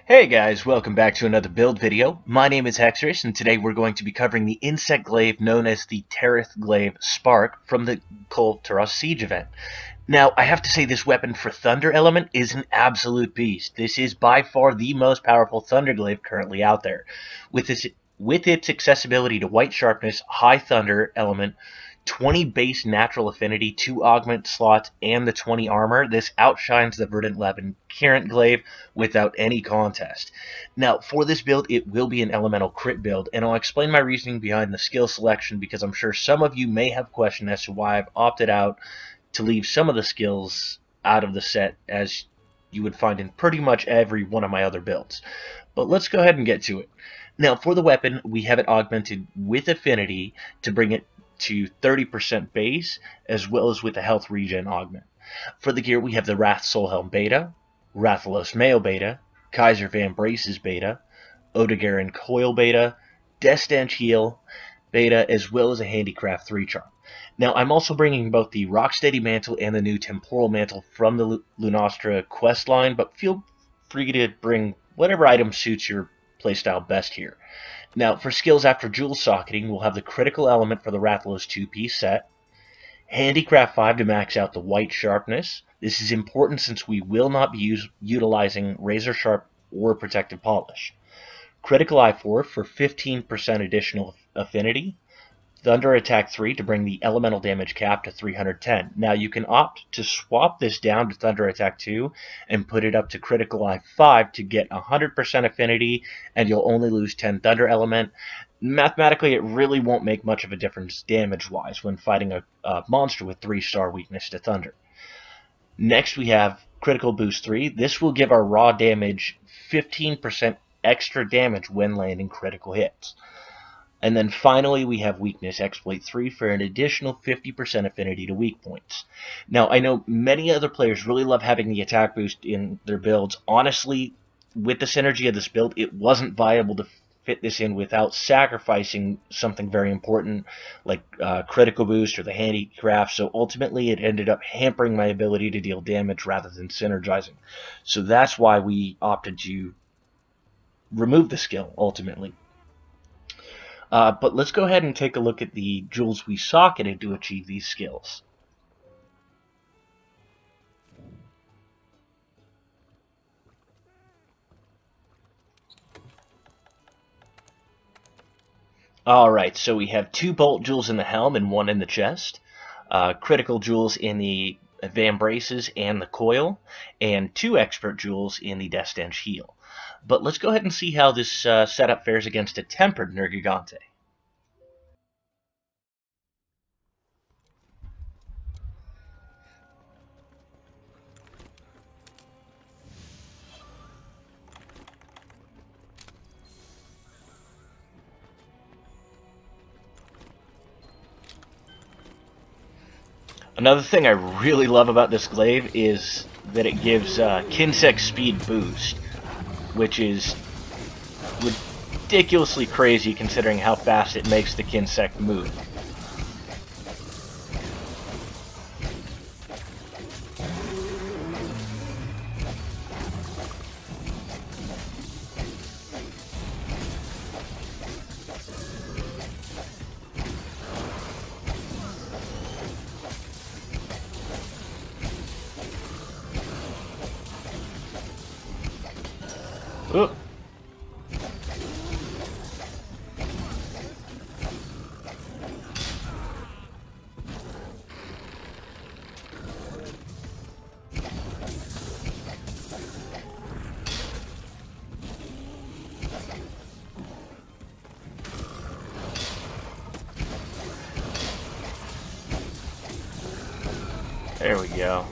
Hey guys, welcome back to another build video. My name is Hexerus, and today we're going to be covering the insect glaive known as the Terith Glaive Spark from the Kul Tiras Siege event. Now, I have to say this weapon for Thunder element is an absolute beast. This is by far the most powerful Thunder Glaive currently out there. With its accessibility to white sharpness, high Thunder element, 20 base natural affinity, 2 augment slots, and the 20 armor, this outshines the Verdant Levin current glaive without any contest. Now, for this build, it will be an elemental crit build, and I'll explain my reasoning behind the skill selection because I'm sure some of you may have questions as to why I've opted out to leave some of the skills out of the set, as you would find in pretty much every one of my other builds. But let's go ahead and get to it. Now, for the weapon, we have it augmented with affinity to bring it to 30% base, as well as with the health regen augment. For the gear, we have the Wrath Soulhelm Beta, Rathalos Mayo Beta, Kaiser Van Braces Beta, Odegarin Coil Beta, Deathstench Heal Beta, as well as a Handicraft 3 Charm. Now, I'm also bringing both the Rocksteady Mantle and the new Temporal Mantle from the Lunastra quest line, but feel free to bring whatever item suits your playstyle best here. Now, for skills after jewel socketing, we'll have the critical element for the Rathalos 2-piece set, Handicraft 5 to max out the white sharpness. This is important since we will not be utilizing razor sharp or protective polish. Critical Eye 4 for 15% additional affinity. Thunder Attack 3 to bring the elemental damage cap to 310. Now you can opt to swap this down to Thunder Attack 2 and put it up to Critical Eye 5 to get 100% affinity, and you'll only lose 10 Thunder element. Mathematically, it really won't make much of a difference damage-wise when fighting a monster with 3-star weakness to Thunder. Next we have Critical Boost 3. This will give our raw damage 15% extra damage when landing critical hits. And then finally, we have Weakness Exploit 3 for an additional 50% affinity to weak points. Now, I know many other players really love having the attack boost in their builds. Honestly, with the synergy of this build, it wasn't viable to fit this in without sacrificing something very important like critical boost or the handicraft. So ultimately, it ended up hampering my ability to deal damage rather than synergizing. So that's why we opted to remove the skill, ultimately. But let's go ahead and take a look at the jewels we socketed to achieve these skills. Alright, so we have 2 bolt jewels in the helm and 1 in the chest, critical jewels in the Van Braces and the coil, and 2 expert jewels in the Deathstench Heal. But let's go ahead and see how this setup fares against a tempered Nergigante. Another thing I really love about this glaive is that it gives Kinsect speed boost, which is ridiculously crazy considering how fast it makes the Kinsect move. Ooh. There we go.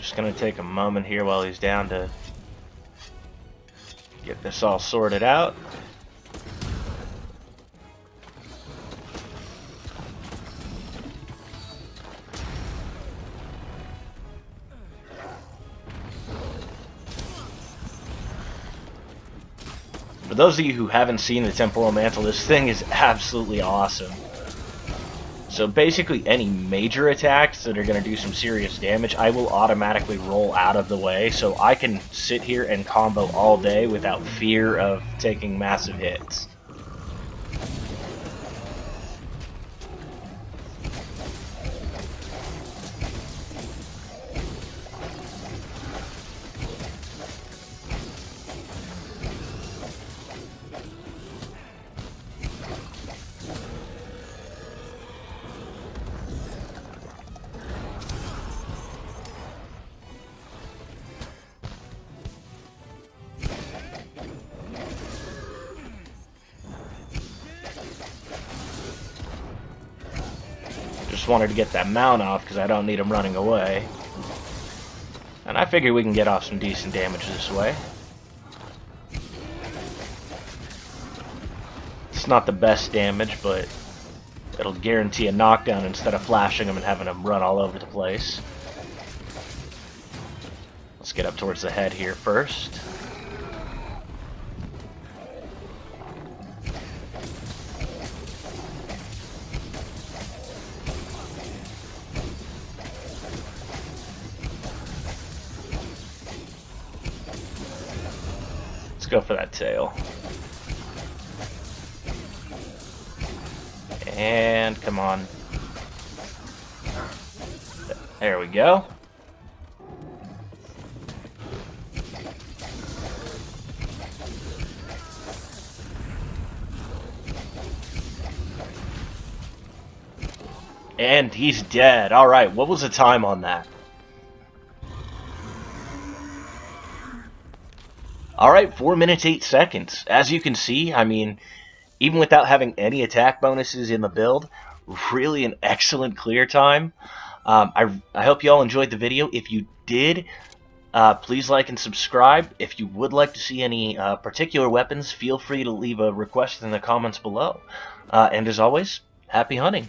Just gonna take a moment here while he's down to get this all sorted out. For those of you who haven't seen the Temporal Mantle, this thing is absolutely awesome. So basically any major attacks that are going to do some serious damage, I will automatically roll out of the way, so I can sit here and combo all day without fear of taking massive hits. Just wanted to get that mount off because I don't need him running away. And I figure we can get off some decent damage this way. It's not the best damage, but it'll guarantee a knockdown instead of flashing him and having him run all over the place. Let's get up towards the head here first. Let's go for that tail. And come on. There we go. And he's dead. Alright, what was the time on that? Alright, 4 minutes 8 seconds. As you can see, I mean, even without having any attack bonuses in the build, really an excellent clear time. I hope you all enjoyed the video. If you did, please like and subscribe. If you would like to see any particular weapons, feel free to leave a request in the comments below. And as always, happy hunting.